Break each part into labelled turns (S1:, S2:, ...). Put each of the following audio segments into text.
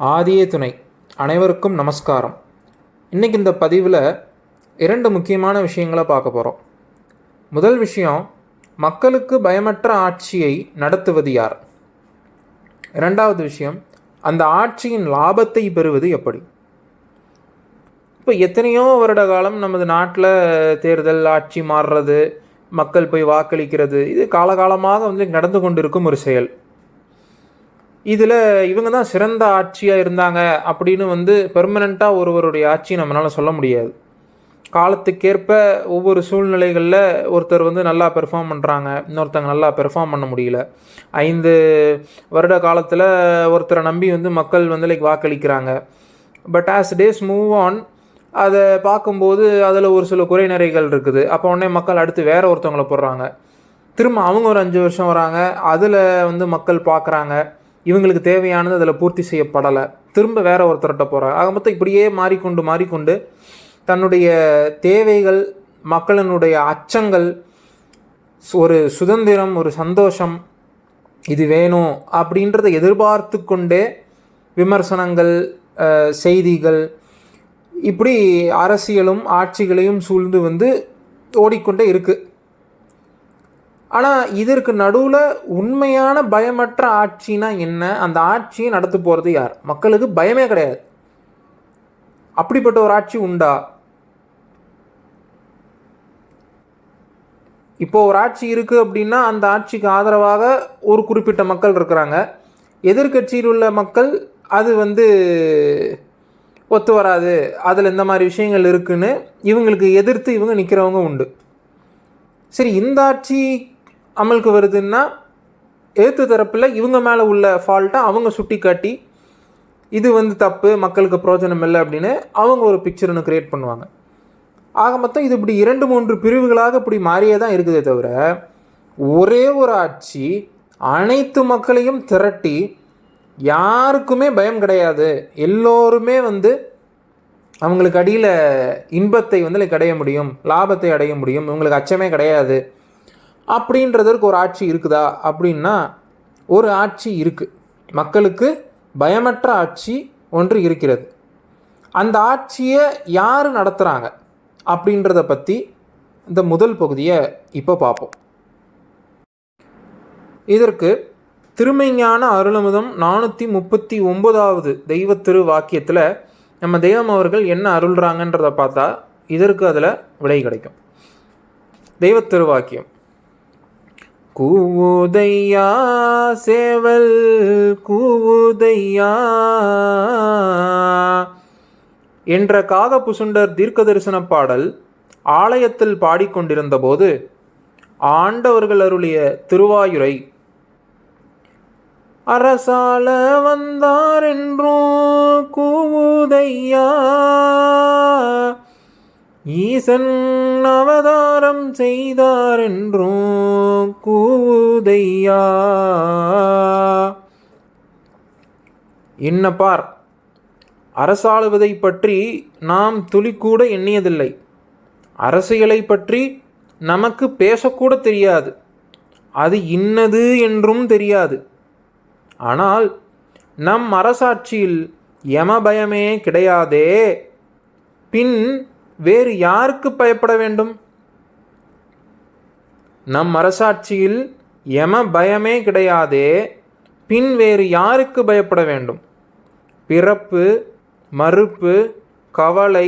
S1: ஆதியே துணை. அனைவருக்கும் நமஸ்காரம். இன்றைக்கி இந்த பதிவில் 2 முக்கியமான விஷயங்களை பார்க்க போகிறோம். முதல் விஷயம், மக்களுக்கு பயமற்ற ஆட்சியை நடத்துவது யார்? இரண்டாவது விஷயம், அந்த ஆட்சியின் லாபத்தை பெறுவது எப்படி? இப்போ எத்தனையோ வருட காலம் நமது நாட்டில் தேர்தல், ஆட்சி மாறுறது, மக்கள் போய் வாக்களிக்கிறது, இது காலகாலமாக நடந்து கொண்டிருக்கும் ஒரு செயல். இதில் இவங்க தான் சிறந்த ஆட்சியாக இருந்தாங்க அப்படின்னு பெர்மனண்ட்டாக ஒருவருடைய ஆட்சி நம்மளால் சொல்ல முடியாது. காலத்துக்கேற்ப ஒவ்வொரு சூழ்நிலைகளில் ஒருத்தர் நல்லா பெர்ஃபார்ம் பண்ணுறாங்க, இன்னொருத்தங்க நல்லா பெர்ஃபார்ம் பண்ண முடியல. 5 வருட காலத்தில் ஒருத்தரை நம்பி மக்கள் வாக்களிக்கிறாங்க. But as days move on, அதை பார்க்கும்போது அதில் ஒரு சில குறை நிறைகள் இருக்குது. அப்போ உடனே மக்கள் அடுத்து வேறு ஒருத்தவங்களை போடுறாங்க. திரும்ப அவங்க ஒரு 5 வருஷம் வராங்க, அதில் மக்கள் பார்க்குறாங்க, இவங்களுக்கு தேவையானது அதில் பூர்த்தி செய்யப்படலை, திரும்ப வேறு ஒருத்தர்கிட்ட போகிறாங்க. ஆக மொத்தம் இப்படியே மாறிக்கொண்டு தன்னுடைய தேவைகள், மக்களினுடைய அச்சங்கள், ஒரு சுதந்திரம், ஒரு சந்தோஷம், இது வேணும் அப்படின்றத எதிர்பார்த்து கொண்டே விமர்சனங்கள், செய்திகள், இப்படி அரசியலும் ஆட்சிகளையும் சூழ்ந்து ஓடிக்கொண்டே இருக்குது. ஆனால் இதற்கு நடுவில் உண்மையான பயமற்ற ஆட்சினா என்ன? அந்த ஆட்சியை நடத்த போகிறது யார்? மக்களுக்கு பயமே கிடையாது. அப்படிப்பட்ட ஒரு ஆட்சி உண்டா? இப்போ ஒரு ஆட்சி இருக்குது அப்படின்னா அந்த ஆட்சிக்கு ஆதரவாக ஒரு குறிப்பிட்ட மக்கள் இருக்கிறாங்க. எதிர்கட்சியில் உள்ள மக்கள் அது ஒத்து வராது, அதில் இந்த மாதிரி விஷயங்கள் இருக்குன்னு இவங்களுக்கு எதிர்த்து இவங்க நிற்கிறவங்க உண்டு. சரி, இந்த ஆட்சி அமலுக்கு வருதுன்னா எதிர்த்து தரப்பில் இவங்க மேலே உள்ள ஃபால்ட்டை அவங்க சுட்டி காட்டி இது தப்பு, மக்களுக்கு பிரயோஜனம் இல்லை அப்படின்னு அவங்க ஒரு பிக்சர் ஒன்று க்ரியேட் பண்ணுவாங்க. ஆக மொத்தம் இது இப்படி 2-3 பிரிவுகளாக இப்படி மாறியே தான் இருக்குதே தவிர, ஒரே ஒரு ஆட்சி அனைத்து மக்களையும் திரட்டி யாருக்குமே பயம் கிடையாது, எல்லோருமே அவங்களுக்கு அடியில் இன்பத்தை அடைய முடியும், லாபத்தை அடைய முடியும், இவங்களுக்கு அச்சமே கிடையாது அப்படின்றதற்கு ஒரு ஆட்சி இருக்குதா அப்படின்னா ஒரு ஆட்சி இருக்குது. மக்களுக்கு பயமற்ற ஆட்சி ஒன்று இருக்கிறது. அந்த ஆட்சியை யார் நடத்துகிறாங்க அப்படின்றத பற்றி இந்த முதல் பகுதியை இப்போ பார்ப்போம். இதற்கு திருமைஞான அருளமுதம் 439வது தெய்வத்திரு வாக்கியத்தில் நம்ம தெய்வம் அவர்கள் என்ன அருள்றாங்கன்றதை பார்த்தா இதற்கு அதில் விடை கிடைக்கும். தெய்வத்திரு வாக்கியம்: கூவுதையா சேவல் கூவுதையா என்ற காகபுசுண்டர் தீர்க்க தரிசன பாடல் ஆலயத்தில் பாடிக்கொண்டிருந்த போது ஆண்டவர்கள் அருளிய திருவாயுரை அரசால வந்தாரென்றும் கூவுதையா, ஈசன் அவதாரம் செய்தாரென்றும் கூவுதையா. என்ன பார், அரசாளுவதை பற்றி நாம் துளிக்கூட எண்ணியதில்லை, அரசியலை பற்றி நமக்கு பேசக்கூட தெரியாது, அது இன்னது என்றும் தெரியாது. ஆனால் நம் அரசாட்சியில் யம பயமே கிடையாதே, பின் வேறு யாருக்கு பயப்பட வேண்டும்? நம் அரசாட்சியில் யம பயமே கிடையாதே, பின் வேறு யாருக்கு பயப்பட வேண்டும்? பிறப்பு, மறுப்பு, கவலை,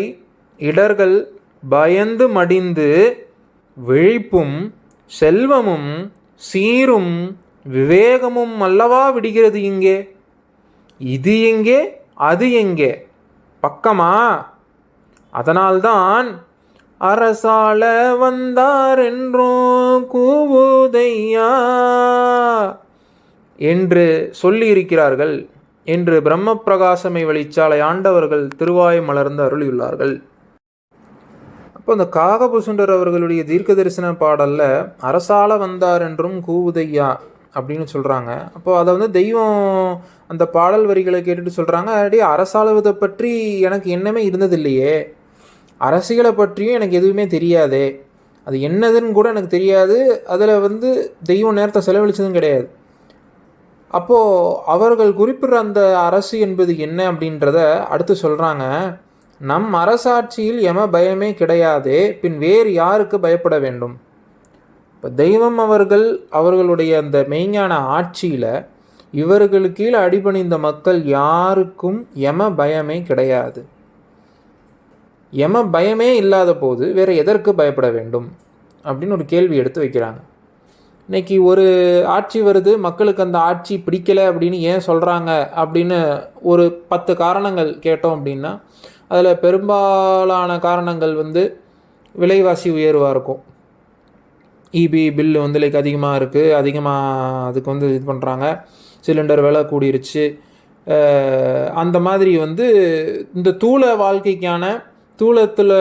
S1: இடர்கள் பயந்து மடிந்து விழிப்பும் செல்வமும் சீரும் விவேகமும் அல்லவா விடுகிறது இங்கே. இது எங்கே, அது எங்கே, பக்கமா? அதனால்தான் அரசால வந்தாரென்றும் கூவுதையா என்று சொல்லியிருக்கிறார்கள் என்று பிரம்ம பிரகாசமை வெளிச்சாலை ஆண்டவர்கள் திருவாய் மலர்ந்து அருளியுள்ளார்கள். அப்போ அந்த காகபுசுண்டர் அவர்களுடைய தீர்க்க தரிசன பாடலில் அரசால வந்தார் என்றும் கூவுதையா அப்படின்னு சொல்கிறாங்க. அப்போ அதை தெய்வம் அந்த பாடல் வரிகளை கேட்டுட்டு சொல்கிறாங்க, அடி அரசாளுவதை பற்றி எனக்கு எண்ணமே இருந்ததில்லையே, அரசியலை பற்றியும் எனக்கு எதுவுமே தெரியாதே, அது என்னதுன்னு கூட எனக்கு தெரியாது, அதில் தெய்வம் நேரத்தை செலவழிச்சதும் கிடையாது. அப்போது அவர்கள் குறிப்பிடுற அந்த அரசு என்பது என்ன அப்படின்றத அடுத்து சொல்கிறாங்க. நம் அரசாட்சியில் எம பயமே கிடையாதே, பின் வேறு யாருக்கு பயப்பட வேண்டும்? இப்போ தெய்வம் அவர்களுடைய அந்த மெய்ஞான ஆட்சியில் இவர்களுக்கு கீழே அடிபணிந்த மக்கள் யாருக்கும் யம பயமே கிடையாது. யம பயமே இல்லாத போது வேறு எதற்கு பயப்பட வேண்டும் அப்படின்னு ஒரு கேள்வி எடுத்து வைக்கிறாங்க. இன்றைக்கி ஒரு ஆட்சி வருது, மக்களுக்கு அந்த ஆட்சி பிடிக்கலை அப்படின்னு ஏன் சொல்கிறாங்க அப்படின்னு ஒரு 10 காரணங்கள் கேட்டோம் அப்படின்னா அதில் பெரும்பாலான காரணங்கள் விலைவாசி உயர்வாக இருக்கும். இபி பில்லு லைக் அதிகமாக இருக்குது, அதிகமாக அதுக்கு இது பண்ணுறாங்க, சிலிண்டர் விலை கூடிருச்சு. அந்த மாதிரி இந்த தூள வாழ்க்கைக்கான தூளத்தில்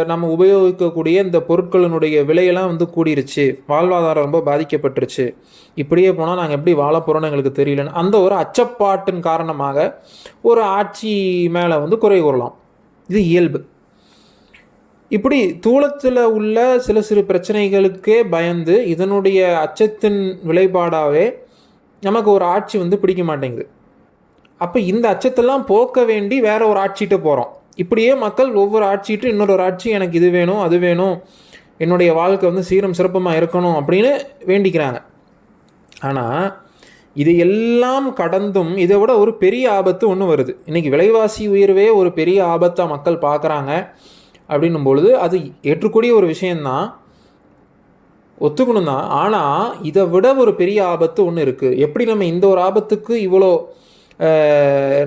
S1: நம்ம உபயோகிக்கக்கூடிய இந்த பொருட்களினுடைய விலையெல்லாம் கூடிருச்சு, வாழ்வாதாரம் ரொம்ப பாதிக்கப்பட்டுருச்சு, இப்படியே போனால் நாங்கள் எப்படி வாழ போகிறோன்னு எங்களுக்கு தெரியலன்னு அந்த ஒரு அச்சப்பாட்டின் காரணமாக ஒரு ஆட்சி மேலே குறை கூறலாம். இது இயல்பு. இப்படி தூளத்தில் உள்ள சில சிறு பிரச்சனைகளுக்கே பயந்து இதனுடைய அச்சத்தின் விளைபாடாகவே நமக்கு ஒரு ஆட்சி பிடிக்க மாட்டேங்குது. அப்போ இந்த அச்சத்தெல்லாம் போக்க வேண்டி வேற ஒரு ஆட்சிகிட்ட போகிறோம். இப்படியே மக்கள் ஒவ்வொரு ஆட்சிட்டு இன்னொரு ஆட்சி எனக்கு இது வேணும் அது வேணும், என்னுடைய வாழ்க்கை சீரம் சிறப்பமாக இருக்கணும் அப்படின்னு வேண்டிக்கிறாங்க. ஆனால் இது எல்லாம் கடந்தும் இதை விட ஒரு பெரிய ஆபத்து ஒன்று வருது. இன்றைக்கி விலைவாசி உயர்வே ஒரு பெரிய ஆபத்தாக மக்கள் பார்க்குறாங்க. அப்படின்னும் பொழுது அது ஏற்றுக்கூடிய ஒரு விஷயந்தான், ஒத்துக்கணும் தான். ஆனால் இதை விட ஒரு பெரிய ஆபத்து ஒன்று இருக்குது. எப்படி நம்ம இந்த ஒரு ஆபத்துக்கு இவ்வளோ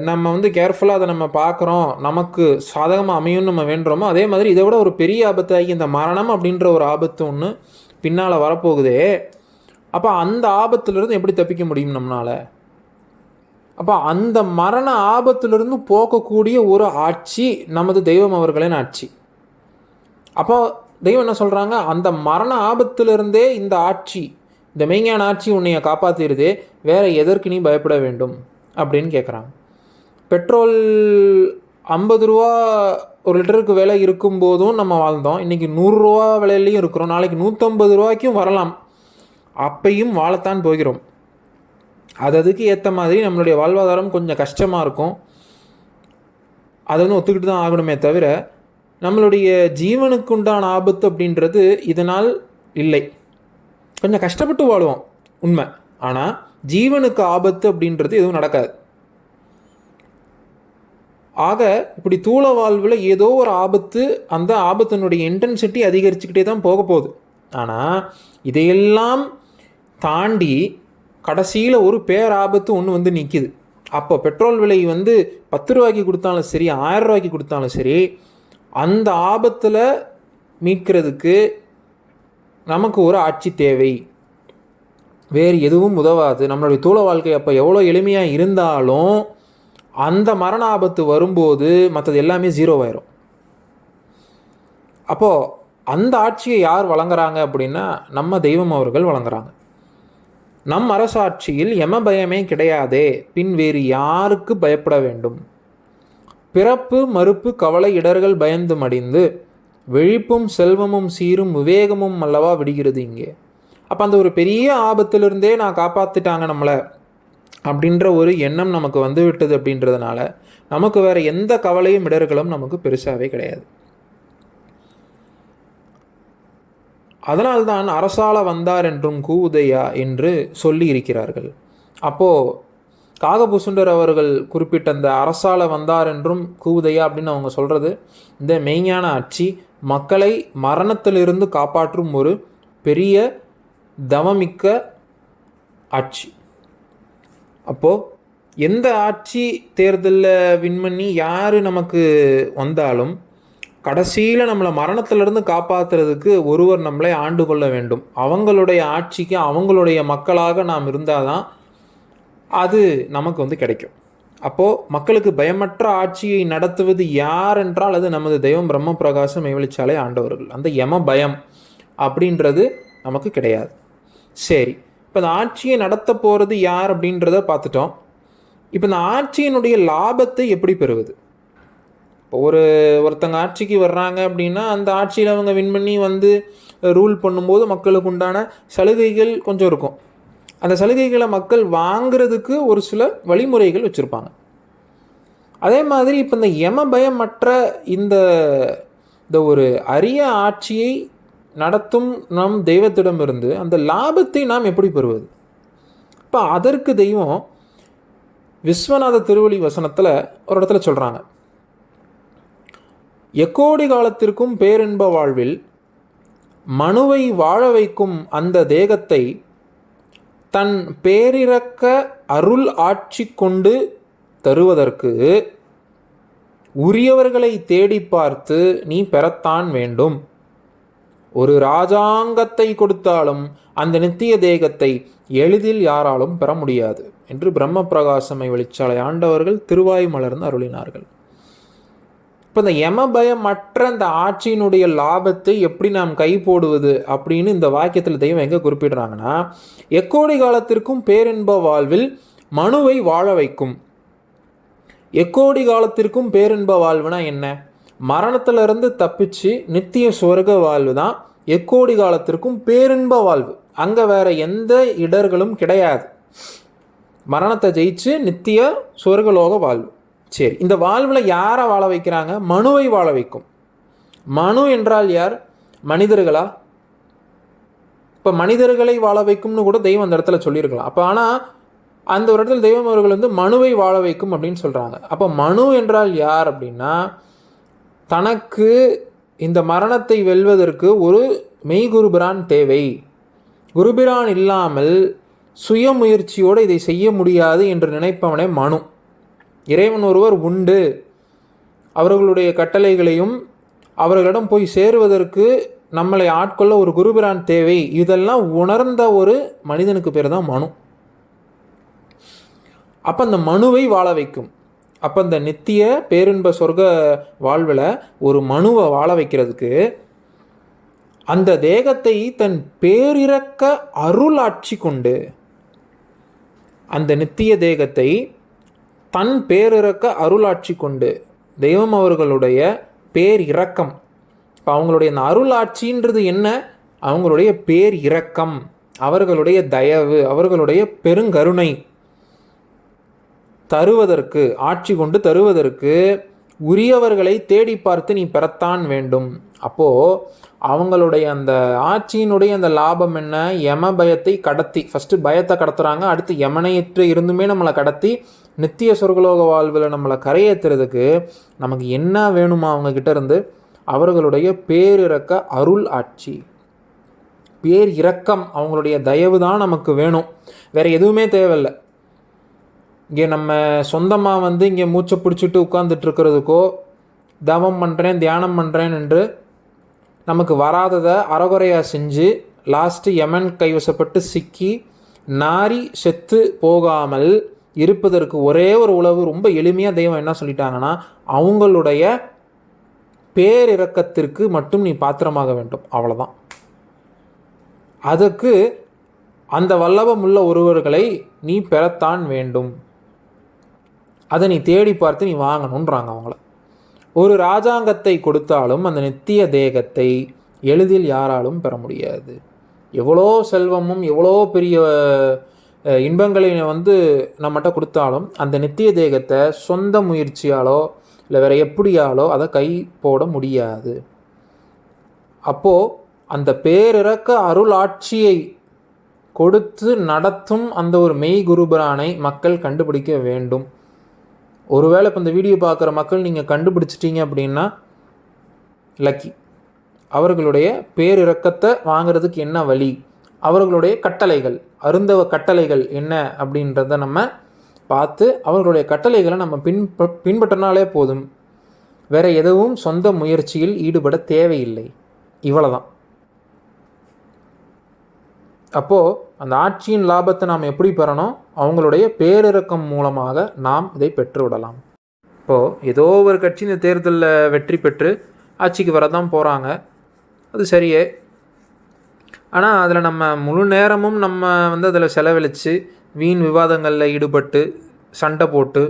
S1: நம்ம கேர்ஃபுல்லாக அதை நம்ம பார்க்குறோம், நமக்கு சாதகமாக அமையும்னு நம்ம வேண்டுறோமோ, அதே மாதிரி இதை விட ஒரு பெரிய ஆபத்தாகி இந்த மரணம் அப்படின்ற ஒரு ஆபத்து ஒன்று பின்னால் வரப்போகுதே. அப்போ அந்த ஆபத்துலேருந்து எப்படி தப்பிக்க முடியும் நம்மளால்? அப்போ அந்த மரண ஆபத்திலிருந்து போக்கக்கூடிய ஒரு ஆட்சி நமது தெய்வம் அவர்களின் ஆட்சி. அப்போ தெய்வம் என்ன சொல்கிறாங்க, அந்த மரண ஆபத்திலிருந்தே இந்த ஆட்சி, இந்த மெய்ஞான ஆட்சி உன்னைய காப்பாற்றிடுதே, வேறு எதற்கு நீ பயப்பட வேண்டும் அப்படின்னு கேட்குறாங்க. பெட்ரோல் 50 ரூபா ஒரு லிட்டருக்கு விலை இருக்கும்போதும் நம்ம வாழ்ந்தோம். இன்றைக்கி 100 ரூபா விலையிலையும் இருக்கிறோம். நாளைக்கு 150 ரூபாய்க்கும் வரலாம், அப்பையும் வாழத்தான் போகிறோம். அதுக்கு ஏற்ற மாதிரி நம்மளுடைய வாழ்வாதாரம் கொஞ்சம் கஷ்டமாக இருக்கும். அதை ஒத்துக்கிட்டு தான் ஆகணுமே தவிர நம்மளுடைய ஜீவனுக்கு உண்டான ஆபத்து அப்படின்றது இதனால் இல்லை. கொஞ்சம் கஷ்டப்பட்டு வாழுவோம் உண்மை, ஆனால் ஜீவனுக்கு ஆபத்து அப்படின்றது எதுவும் நடக்காது. ஆக இப்படி தூள வாழ்வில் ஏதோ ஒரு ஆபத்து, அந்த ஆபத்தினுடைய இன்டென்சிட்டி அதிகரிச்சுக்கிட்டே தான் போக போகுது. ஆனால் இதையெல்லாம் தாண்டி கடைசியில் ஒரு பேராபத்து ஒன்று நிற்கிது. அப்போ பெட்ரோல் விலை 10 ரூபாய்க்கு கொடுத்தாலும் சரி, 1000 ரூபாய்க்கு கொடுத்தாலும் சரி, அந்த ஆபத்தில் மீட்கிறதுக்கு நமக்கு ஒரு ஆட்சி தேவை. வேறு எதுவும் உதவாது. நம்மளுடைய தூள வாழ்க்கை அப்போ எவ்வளோ எளிமையாக இருந்தாலும் அந்த மரண ஆபத்து வரும்போது மற்றது எல்லாமே ஜீரோவாயிரும். அப்போது அந்த ஆட்சியை யார் வழங்குறாங்க அப்படின்னா நம்ம தெய்வம் அவர்கள் வழங்குறாங்க. நம் அரசாட்சியில் யம பயமே கிடையாதே, பின் வேறு யாருக்கு பயப்பட வேண்டும்? பிறப்பு மறுப்பு கவலை இடர்கள் பயந்து மடிந்து விழிப்பும் செல்வமும் சீரும் விவேகமும் அல்லவா விடுகிறது இங்கே. அப்போ அந்த ஒரு பெரிய ஆபத்திலிருந்தே நான் காப்பாற்றிட்டாங்க நம்மளை அப்படின்ற ஒரு எண்ணம் நமக்கு விட்டது. அப்படின்றதுனால நமக்கு வேறு எந்த கவலையும் இடர்களும் நமக்கு பெருசாகவே கிடையாது. அதனால்தான் அரசால வந்தார் என்றும் கூவுதையா என்று சொல்லி இருக்கிறார்கள். அப்போது காகபூசுண்டர் அவர்கள் குறிப்பிட்ட அந்த அரசால வந்தார் என்றும் கூவுதையா அப்படின்னு அவங்க சொல்கிறது, இந்த மெய்ஞான ஆட்சி மக்களை மரணத்திலிருந்து காப்பாற்றும் ஒரு பெரிய தவமிக்க ஆட்சி. அப்போது எந்த ஆட்சி தேர்தலில் வின் பண்ணி யார் நமக்கு வந்தாலும் கடைசியில் நம்மளை மரணத்திலிருந்து காப்பாற்றுறதுக்கு ஒருவர் நம்மளை ஆண்டு கொள்ள வேண்டும். அவங்களுடைய ஆட்சிக்கு அவங்களுடைய மக்களாக நாம் இருந்தால் தான் அது நமக்கு கிடைக்கும். அப்போது மக்களுக்கு பயமற்ற ஆட்சியை நடத்துவது யார் என்றால் அது நமது தெய்வம் பிரம்ம பிரகாசம் மெய்வெளிச்சாலை ஆண்டவர்கள். அந்த யம பயம் அப்படின்றது நமக்கு கிடையாது. சரி, இப்போ இந்த ஆட்சியை நடத்த போகிறது யார் அப்படின்றத பார்த்துட்டோம். இப்போ இந்த ஆட்சியினுடைய லாபத்தை எப்படி பெறுவது? இப்போ ஒருத்தங்க ஆட்சிக்கு வர்றாங்க அப்படின்னா அந்த ஆட்சியில் அவங்க வின் பண்ணி ரூல் பண்ணும்போது மக்களுக்கு உண்டான சலுகைகள் கொஞ்சம் இருக்கும். அந்த சலுகைகளை மக்கள் வாங்கிறதுக்கு ஒரு சில வழிமுறைகள் வச்சுருப்பாங்க. அதே மாதிரி இப்போ இந்த யம பயமற்ற இந்த இந்த ஒரு அரிய ஆட்சியை நடத்தும் நம் தெய்வத்திடமிருந்து அந்த லாபத்தை நாம் எப்படி பெறுவது? இப்போ அதற்கு தெய்வம் விஸ்வநாத திருவள்ளி வசனத்தில் ஒரு இடத்துல சொல்கிறாங்க, எக்கோடி காலத்திற்கும் பேரின்ப வாழ்வில் மனுவை வாழ வைக்கும் அந்த தேகத்தை தன் பேரிரக்க அருள் ஆட்சி கொண்டு தருவதற்கு உரியவர்களை தேடி பார்த்து நீ பெறத்தான் வேண்டும். ஒரு ராஜாங்கத்தை கொடுத்தாலும் அந்த நித்திய தேகத்தை எளிதில் யாராலும் பெற முடியாது என்று பிரம்ம பிரகாசமை வெளிச்சாலை ஆண்டவர்கள் திருவாய் மலர்ந்து அருளினார்கள். இப்போ இந்த யமபயமற்ற இந்த ஆட்சியினுடைய லாபத்தை எப்படி நாம் கை போடுவது அப்படின்னு இந்த வாக்கியத்தில் தெய்வம் எங்கே குறிப்பிடுறாங்கன்னா, எக்கோடி காலத்திற்கும் பேரின்ப வாழ்வில் மனுவை வாழ வைக்கும். எக்கோடி காலத்திற்கும் பேரின்ப வாழ்வுனா என்ன? மரணத்திலிருந்து தப்பிச்சு நித்திய சொர்க்க வாழ்வு தான் எக்கோடி காலத்திற்கும் பேரின்ப வாழ்வு. அங்கே வேற எந்த இடர்களும் கிடையாது. மரணத்தை ஜெயிச்சு நித்திய சொர்க்கலோக வாழ்வு. சரி, இந்த வாழ்வில் யாரை வாழ வைக்கிறாங்க? மனுவை வாழ வைக்கும். மனு என்றால் யார்? மனிதர்களா? இப்போ மனிதர்களை வாழ வைக்கும்னு கூட தெய்வம் அந்த இடத்துல சொல்லியிருக்கலாம். அப்போ ஆனால் அந்த ஒரு இடத்துல தெய்வம் அவர்கள் மனுவை வாழ வைக்கும் அப்படின்னு சொல்கிறாங்க. அப்போ மனு என்றால் யார் அப்படின்னா, தனக்கு இந்த மரணத்தை வெல்வதற்கு ஒரு மெய்குருபிரான் தேவை. குருபிரான் இல்லாமல் சுயமுயற்சியோடு இதை செய்ய முடியாது என்று நினைப்பவனே மனு. இறைவன் ஒருவர் உண்டு, அவர்களுடைய கட்டளைகளையும் அவர்களிடம் போய் சேருவதற்கு நம்மளை ஆட்கொள்ள ஒரு குருபிரான் தேவை, இதெல்லாம் உணர்ந்த ஒரு மனிதனுக்கு பேர் தான் மனு. அப்போ அந்த மனுவை வாழ வைக்கும். அப்போ இந்த நித்திய பேரின்ப சொர்க்க வாழ்வில் ஒரு மனுவை வாழ வைக்கிறதுக்கு அந்த தேகத்தை தன் பேரிரக்க அருளாட்சி கொண்டு, அந்த நித்திய தேகத்தை தன் பேரிரக்க அருளாட்சி கொண்டு, தெய்வம் அவர்களுடைய பேர் இரக்கம். இப்போ அவங்களுடைய அந்த அருளாட்சின்றது என்ன? அவங்களுடைய பேர் இரக்கம், அவர்களுடைய தயவு, அவர்களுடைய பெருங்கருணை தருவதற்கு, ஆட்சி கொண்டு தருவதற்கு உரியவர்களை தேடி பார்த்து நீ பெறத்தான் வேண்டும். அப்போது அவங்களுடைய அந்த ஆட்சியினுடைய அந்த லாபம் என்ன? யம பயத்தை கடத்தி, ஃபஸ்ட்டு பயத்தை கடத்துகிறாங்க, அடுத்து யமனையற்று இருந்துமே நம்மளை கடத்தி நித்திய சொர்க்கலோக வாழ்வில் நம்மளை கரையேற்றுறதுக்கு நமக்கு என்ன வேணுமா அவங்கக்கிட்ட இருந்து? அவர்களுடைய பேரிரக்க அருள் ஆட்சி, பேர் இரக்கம், அவங்களுடைய தயவு தான் நமக்கு வேணும். வேறு எதுவுமே தேவையில்லை. இங்கே நம்ம சொந்தமாக இங்கே மூச்சை பிடிச்சிட்டு உட்காந்துட்ருக்கிறதுக்கோ, தவம் பண்ணுறேன் தியானம் பண்ணுறேன் என்று நமக்கு வராததை அறகுறையாக செஞ்சு லாஸ்ட்டு யமன் கைவசப்பட்டு சிக்கி நாரி செத்து போகாமல் இருப்பதற்கு ஒரே ஒரு உளவு ரொம்ப எளிமையாக தெய்வம் என்ன சொல்லிட்டாங்கன்னா, அவங்களுடைய பேரிரக்கத்திற்கு மட்டும் நீ பாத்திரமாக வேண்டும், அவ்வளோதான். அதுக்கு அந்த வல்லபம் உள்ள ஒருவர்களை நீ பெறத்தான் வேண்டும், அதை நீ தேடி பார்த்து நீ வாங்கணுன்றாங்க அவங்கள. ஒரு ராஜாங்கத்தை கொடுத்தாலும் அந்த நித்திய தேகத்தை எளிதில் யாராலும் பெற முடியாது. எவ்வளோ செல்வமும் எவ்வளோ பெரிய இன்பங்களை நம்மகிட்ட கொடுத்தாலும் அந்த நித்திய தேகத்தை சொந்த முயற்சியாலோ இல்லை வேறு எப்படியாலோ அதை கை போட முடியாது. அப்போது அந்த பேரிரக்க அருள் ஆட்சியை கொடுத்து நடத்தும் அந்த ஒரு மெய் குருபிரானை மக்கள் கண்டுபிடிக்க வேண்டும். ஒருவேளை இப்போ இந்த வீடியோ பார்க்குற மக்கள் நீங்கள் கண்டுபிடிச்சிட்டிங்க அப்படின்னா லக்கி. அவர்களுடைய பேரிரக்கத்தை வாங்கிறதுக்கு என்ன வழி, அவர்களுடைய கட்டளைகள், அருந்தவ கட்டளைகள் என்ன அப்படின்றத நம்ம பார்த்து அவர்களுடைய கட்டளைகளை நம்ம பின்பற்றினாலே போதும். வேறு எதுவும் சொந்த முயற்சியில் ஈடுபட தேவையில்லை. இவ்வளோதான். அப்போது அந்த ஆட்சியின் லாபத்தை நாம் எப்படி பெறணும்? அவங்களுடைய பேரிரக்கம் மூலமாக நாம் இதை பெற்று விடலாம். இப்போது ஏதோ ஒரு கட்சி இந்த தேர்தலில் வெற்றி பெற்று ஆட்சிக்கு வரதான் போகிறாங்க, அது சரியே. ஆனால் அதில் நம்ம முழு நேரமும் நம்ம அதில் செலவழித்து வீண் விவாதங்களில் ஈடுபட்டு சண்டை போட்டு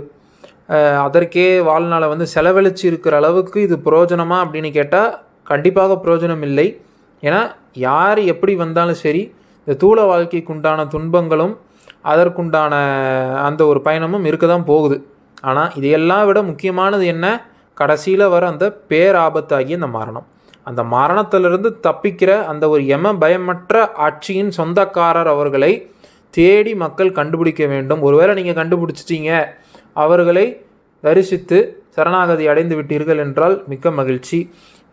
S1: அதற்கே வாழ்நாளை செலவழித்து இருக்கிற அளவுக்கு இது பிரயோஜனமா அப்படின்னு கேட்டால் கண்டிப்பாக பிரயோஜனம் இல்லை. ஏன்னா யார் எப்படி வந்தாலும் சரி, இந்த தூள வாழ்க்கைக்கு உண்டான துன்பங்களும் அதற்குண்டான அந்த ஒரு பயணமும் இருக்க தான் போகுது. ஆனால் இதையெல்லாம் விட முக்கியமானது என்ன? கடைசியில் வர அந்த பேராபத்தாகிய அந்த மரணம். அந்த மரணத்திலிருந்து தப்பிக்கிற அந்த ஒரு பயமற்ற ஆட்சியின் சொந்தக்காரர் அவர்களை தேடி மக்கள் கண்டுபிடிக்க வேண்டும். ஒருவேளை நீங்கள் கண்டுபிடிச்சிட்டீங்க, அவர்களை தரிசித்து சரணாகதி அடைந்து விட்டீர்கள் என்றால் மிக்க மகிழ்ச்சி.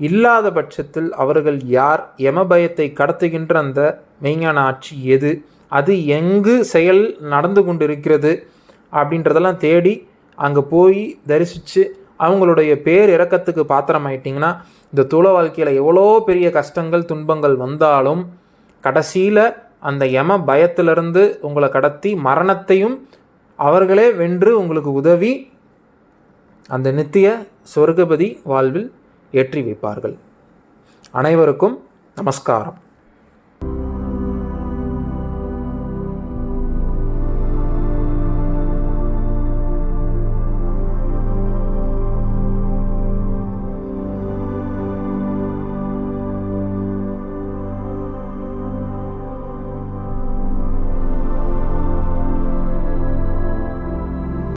S1: இல்லாத பட்சத்தில் அவர்கள் யார், பயத்தை கடத்துகின்ற அந்த மெய்ஞான ஆட்சி எது, அது எங்கு செயல் நடந்து கொண்டு இருக்கிறது அப்படின்றதெல்லாம் தேடி அங்கே போய் தரிசித்து அவங்களுடைய பேர் இறக்கத்துக்கு பாத்திரமாயிட்டிங்கன்னா இந்த தூள வாழ்க்கையில் எவ்வளோ பெரிய கஷ்டங்கள் துன்பங்கள் வந்தாலும் கடைசியில் அந்த பயத்திலிருந்து உங்களை கடத்தி மரணத்தையும் அவர்களே வென்று உங்களுக்கு உதவி அந்த நித்திய சொர்க்கபதி வாழ்வில் ஏற்றி வைப்பார்கள். அனைவருக்கும் நமஸ்காரம்.